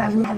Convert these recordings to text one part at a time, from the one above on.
Las Las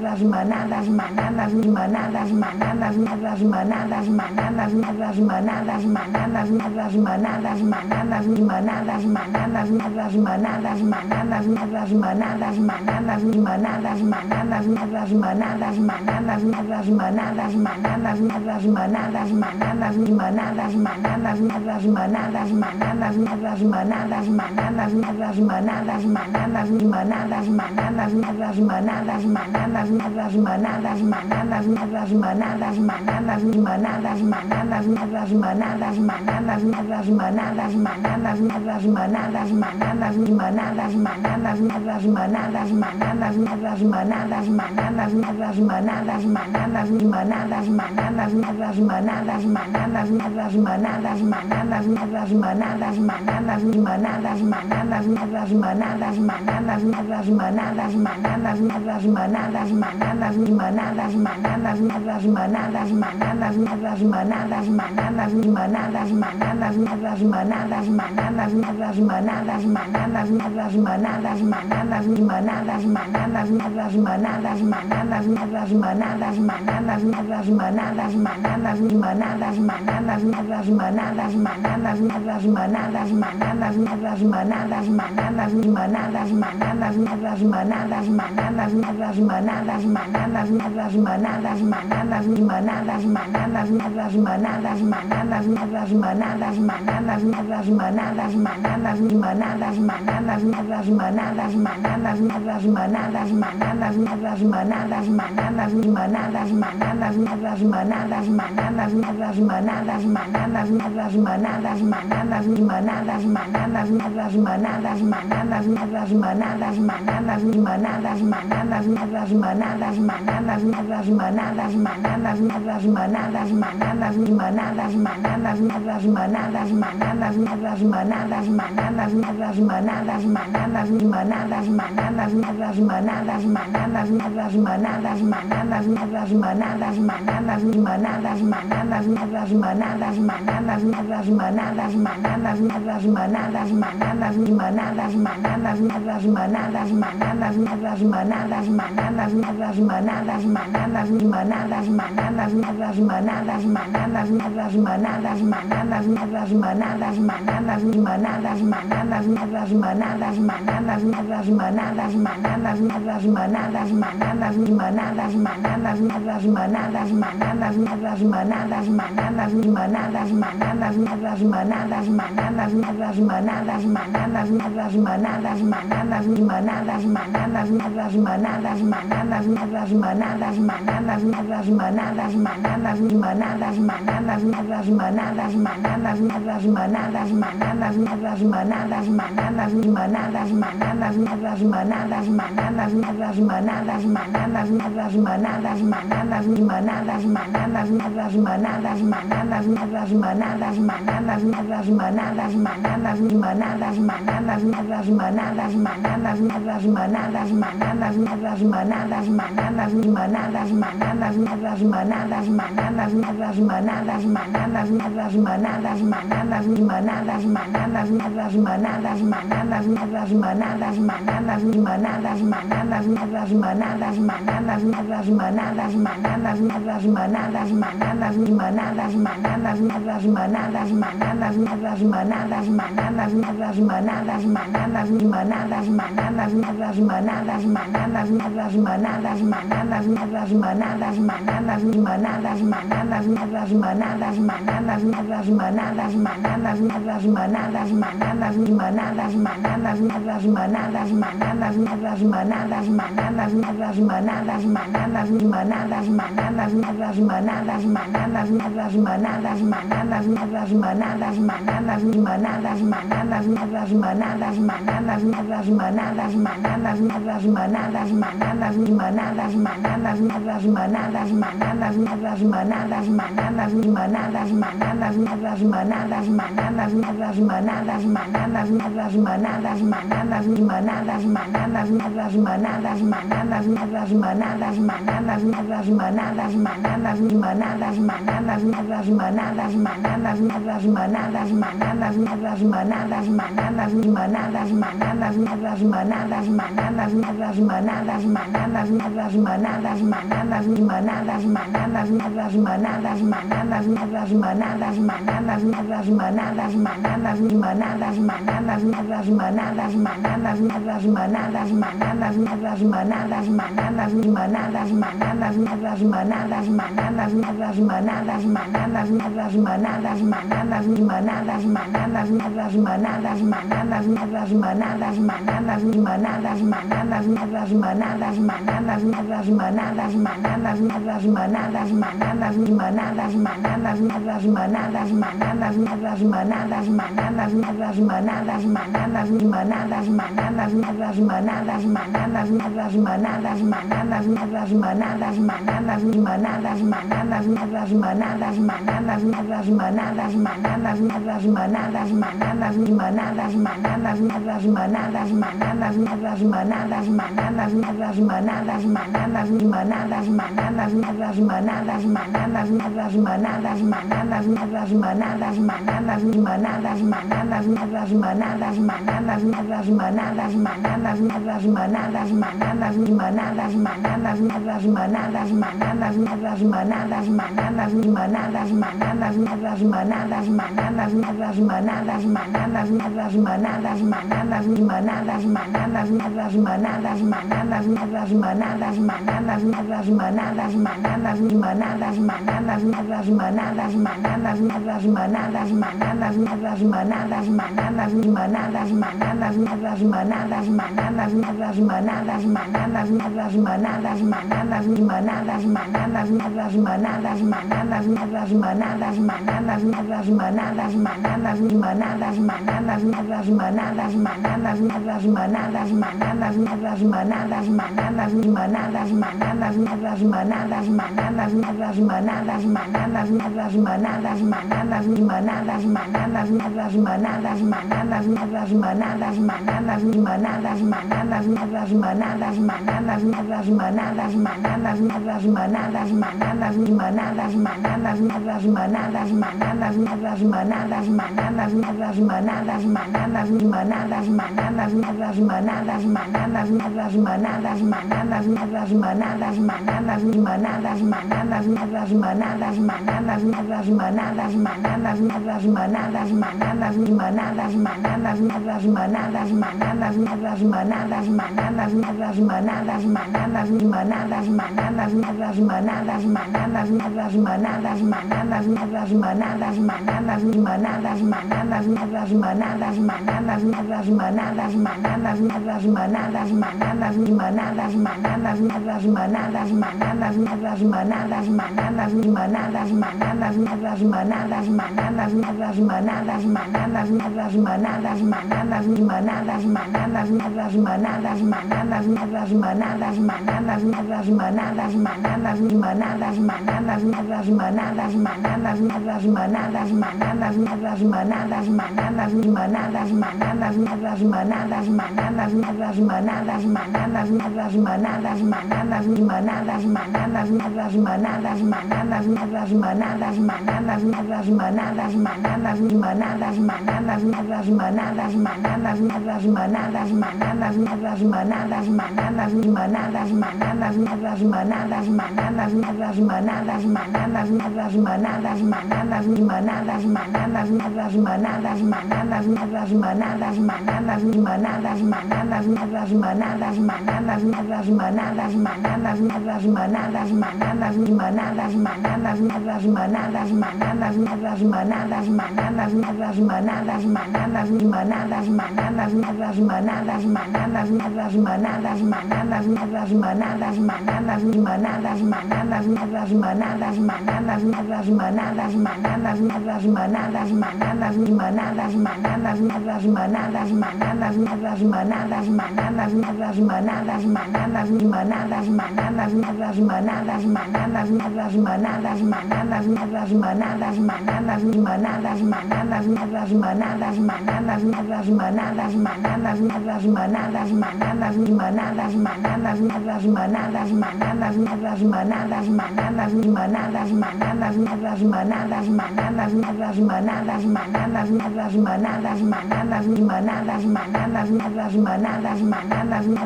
manadas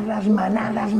Las manadas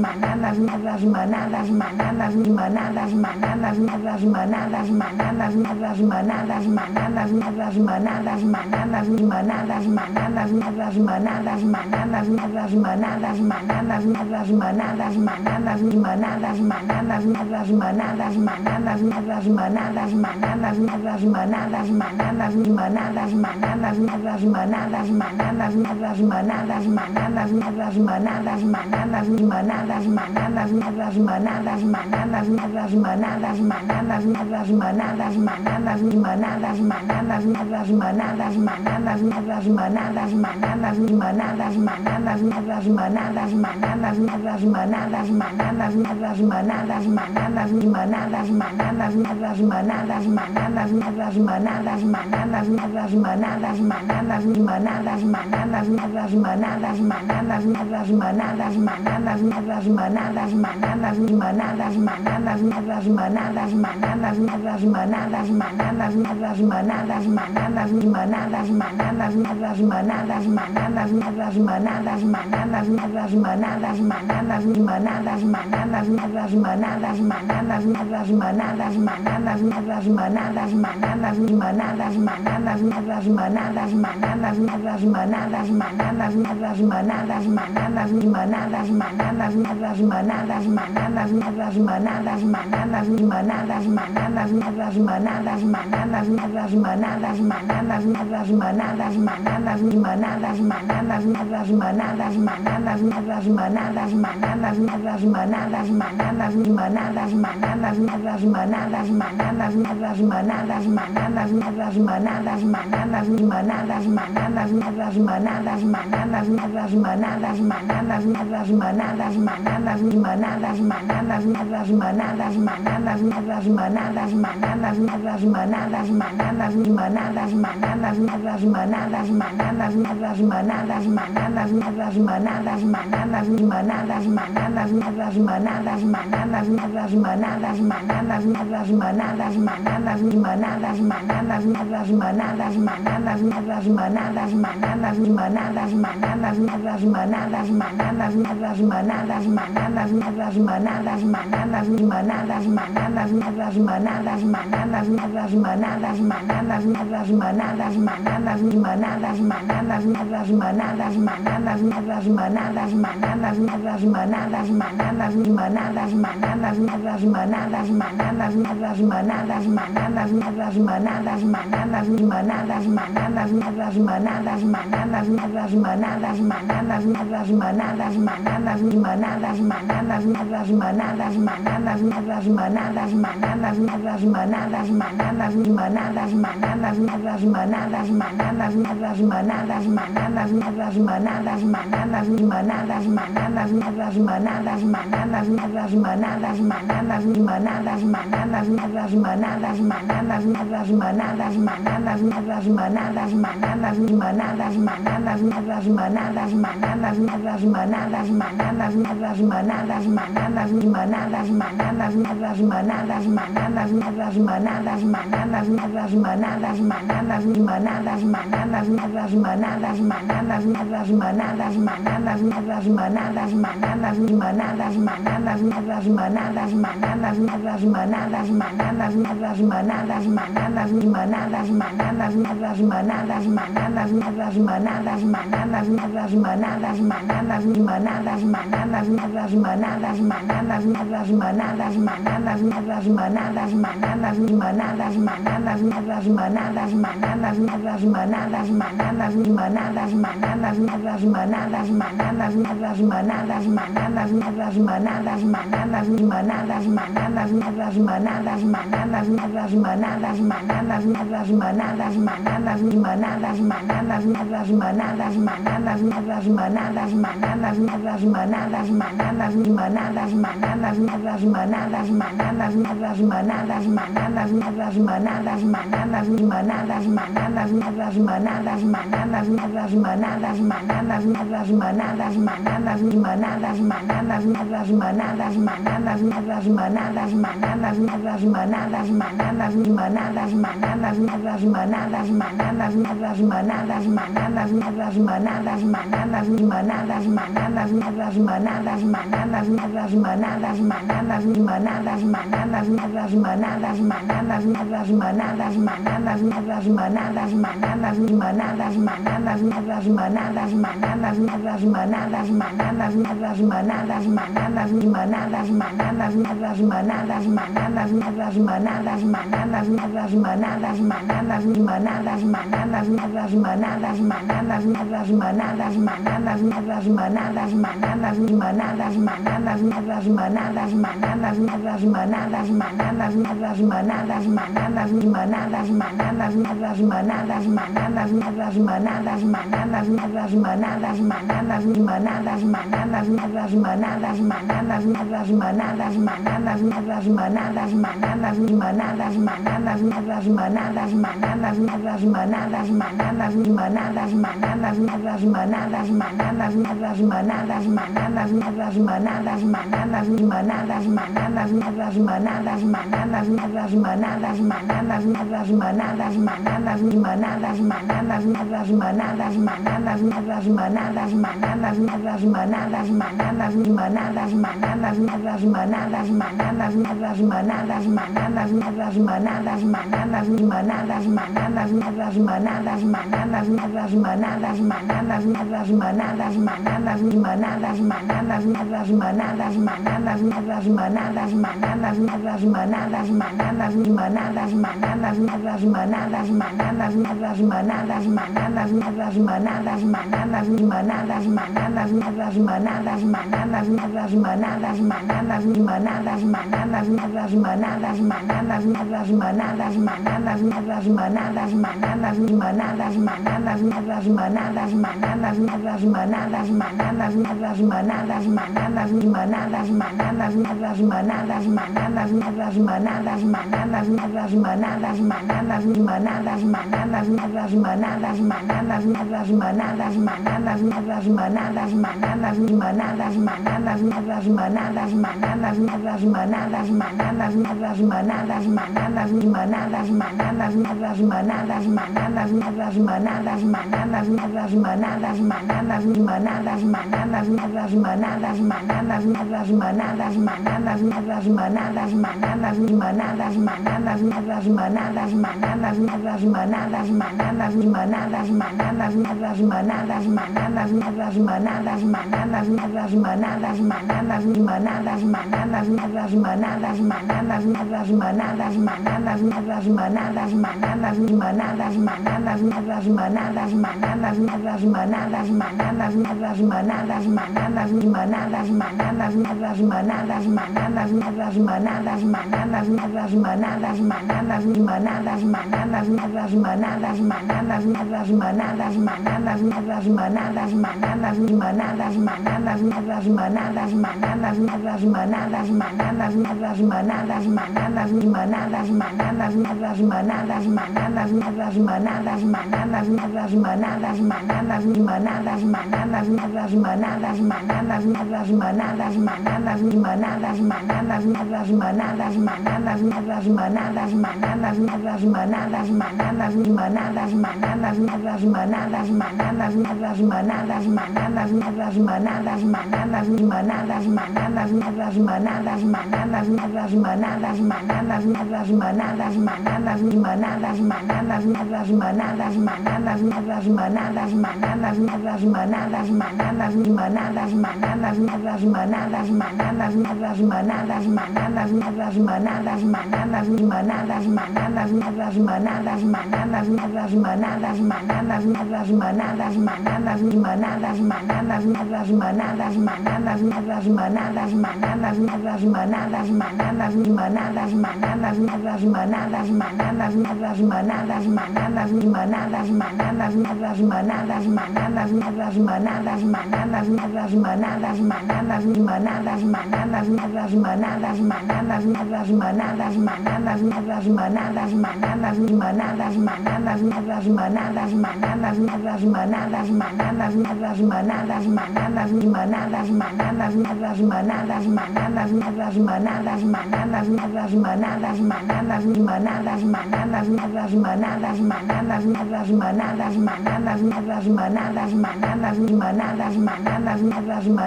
Las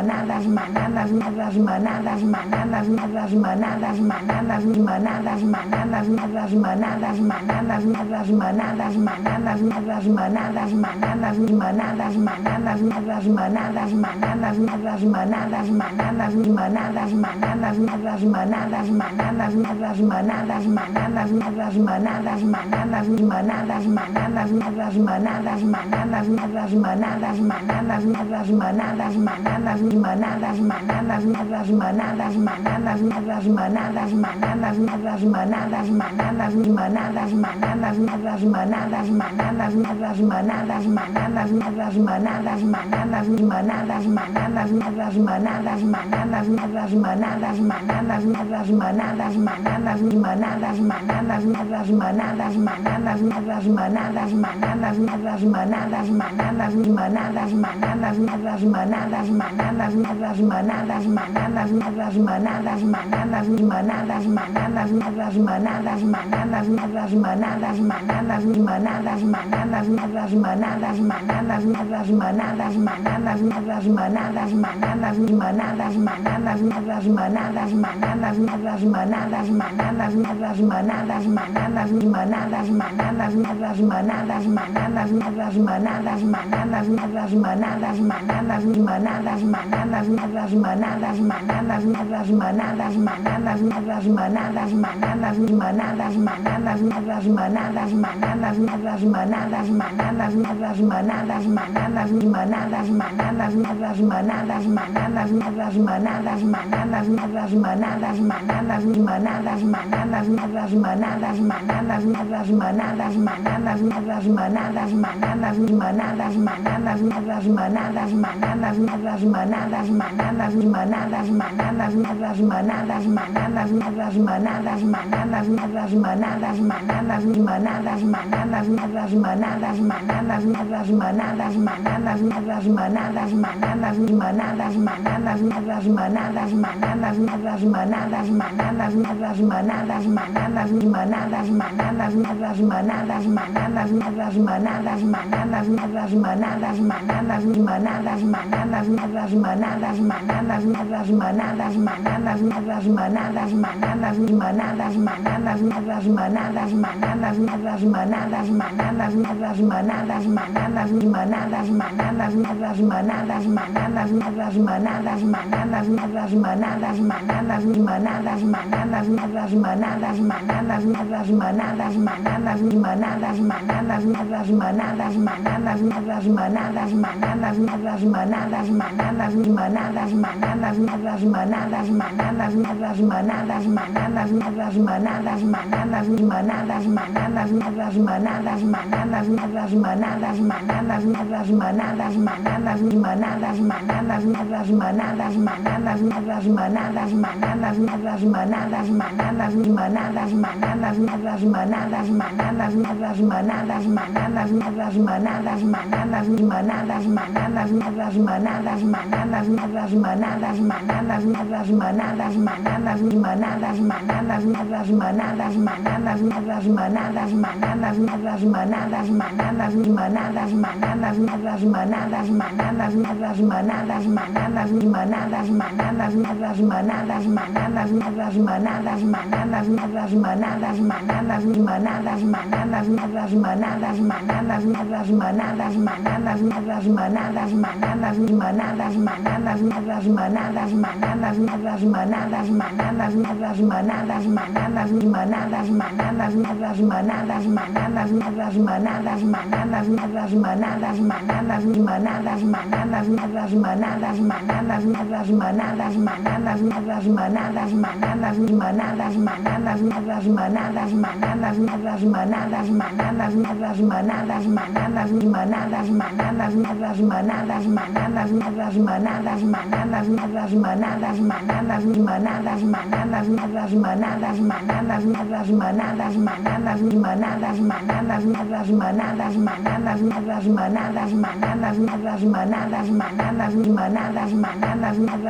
manadas, manadas, las manadas, manadas, las manadas, manadas, manadas, manadas, las manadas, manadas, las manadas, manadas, las manadas, manadas, manadas, manadas, las manadas, manadas, las manadas, manadas, manadas, manadas, las manadas, manadas, las manadas, manadas, las manadas, manadas, manadas, manadas, las manadas, manadas, las manadas, manadas, las manadas, manadas, manadas, manadas, las manadas, manadas, las manadas, manadas, las manadas, manadas, manadas, manadas, las manadas, manadas, las manadas, manadas, las manadas, manadas, manadas, manadas, las manadas, manadas, las manadas, manadas, las manadas, manadas, manadas, manadas, las manadas, manadas, las manadas, manadas, las manadas, manadas, manadas, manadas, las manadas, manadas, las manadas, manadas, las manadas, manadas, manadas, manadas, las manadas, manadas, las manadas, manadas, manadas, manadas, las manadas, manadas, las manadas, manadas, las manadas, manadas, manadas, manadas, las manadas, manadas, las manadas, manadas, las manadas, manadas, manadas, manadas, las manadas, manadas, las manadas, manadas, las manadas, manadas, manadas, manadas, las manadas, manadas, las manadas, manadas, las manadas, manadas, manadas, manadas, las manadas, manadas, las manadas, manadas, las manadas, manadas, manadas, manadas, las manadas, manadas, las manadas, manadas, las manadas, manadas, manadas, manadas, las manadas, manadas, las manadas, manadas, las manadas, manadas, manadas, manadas, las manadas, manadas, las manadas, manadas, manadas, manadas, las manadas, manadas, las manadas, manadas, las manadas, manadas, manadas, manadas, las manadas, manadas, las manadas, manadas, las manadas, manadas, manadas, manadas, las manadas, manadas, las manadas, manadas, las manadas, manadas, manadas, manadas, las manadas, manadas, las manadas, manadas, las manadas, manadas, manadas, manadas, las manadas, manadas, las manadas, manadas, las manadas, manadas, manadas, manadas, las manadas, manadas, las manadas, manadas, las manadas, manadas, manadas, manadas, las manadas, manadas, las manadas, manadas, las manadas, manadas, manadas, manadas, las manadas, manadas, las manadas, manadas, manadas, manadas, las manadas, manadas, las manadas, manadas, las manadas, manadas, manadas, manadas, las manadas, manadas, las manadas, manadas, las manadas, manadas, manadas, manadas, las manadas, manadas, las manadas, manadas, las manadas, manadas, manadas, manadas, las manadas, manadas, las manadas, manadas, las manadas, manadas, manadas, manadas, las manadas, manadas, las manadas, manadas, las manadas, manadas, manadas, manadas, las manadas, manadas, las manadas, manadas, las manadas, manadas, manadas, manadas, las manadas, manadas, las manadas, manadas, las manadas, manadas, manadas, manadas, las manadas, manadas, las manadas, manadas, manadas, manadas, las manadas, manadas, las manadas, manadas, las manadas, manadas, manadas, manadas, las manadas, manadas, las manadas, manadas, las manadas, manadas, manadas, manadas, las manadas, manadas, las manadas, manadas, las manadas, manadas, manadas, manadas, las manadas, manadas, las manadas, manadas, las manadas, manadas, manadas, manadas, las manadas, manadas, las manadas, manadas, las manadas, manadas, manadas, manadas, las manadas, manadas, las manadas, manadas, las manadas, manadas, manadas, manadas, las manadas, manadas, las manadas, manadas, las manadas, manadas, manadas, manadas, las manadas, manadas, las manadas, manadas, manadas, manadas, las manadas, manadas, las manadas, manadas, las manadas, manadas, manadas, manadas,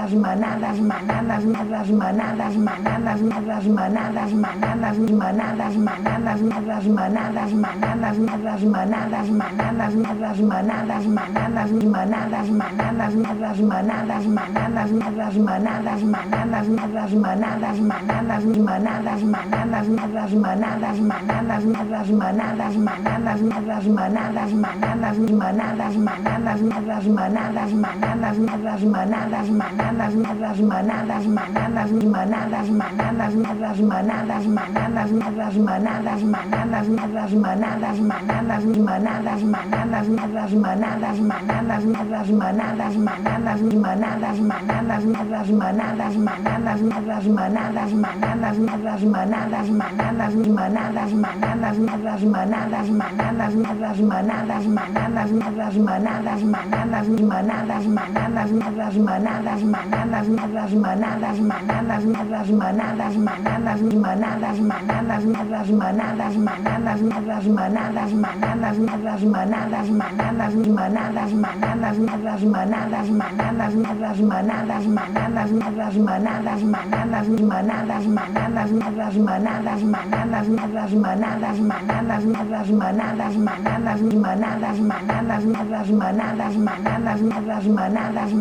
las manadas, manadas, las manadas, manadas, las manadas, manadas, manadas, manadas, las manadas, manadas, las manadas, manadas, las manadas, manadas, manadas, manadas, las manadas, manadas, las manadas, manadas, las manadas, manadas, manadas, manadas, las manadas, manadas, las manadas, manadas, las manadas, manadas, manadas, manadas, las manadas, manadas, las manadas, manadas, las manadas, manadas, manadas, manadas, las manadas, manadas, las manadas, manadas, las manadas, manadas, manadas, manadas, las manadas, manadas, las manadas, manadas, manadas, manadas, las manadas, manadas, las manadas, manadas, las manadas, manadas, manadas, manadas, las manadas, manadas, las manadas, manadas, las manadas, manadas, manadas, manadas, las manadas, manadas, las manadas, manadas, las manadas, manadas, manadas, manadas, las manadas, manadas, las manadas, manadas, las manadas, manadas, manadas, manadas, las manadas, manadas, las manadas, manadas, las manadas, manadas, manadas, manadas, las manadas, manadas, las manadas, manadas, las manadas, manadas, manadas, manadas, las manadas, manadas, las manadas, manadas,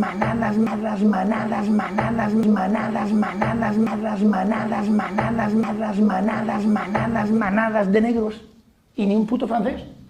las manadas, manadas, manadas, manadas, las manadas, manadas, las manadas, manadas, manadas de negros y ni un puto francés.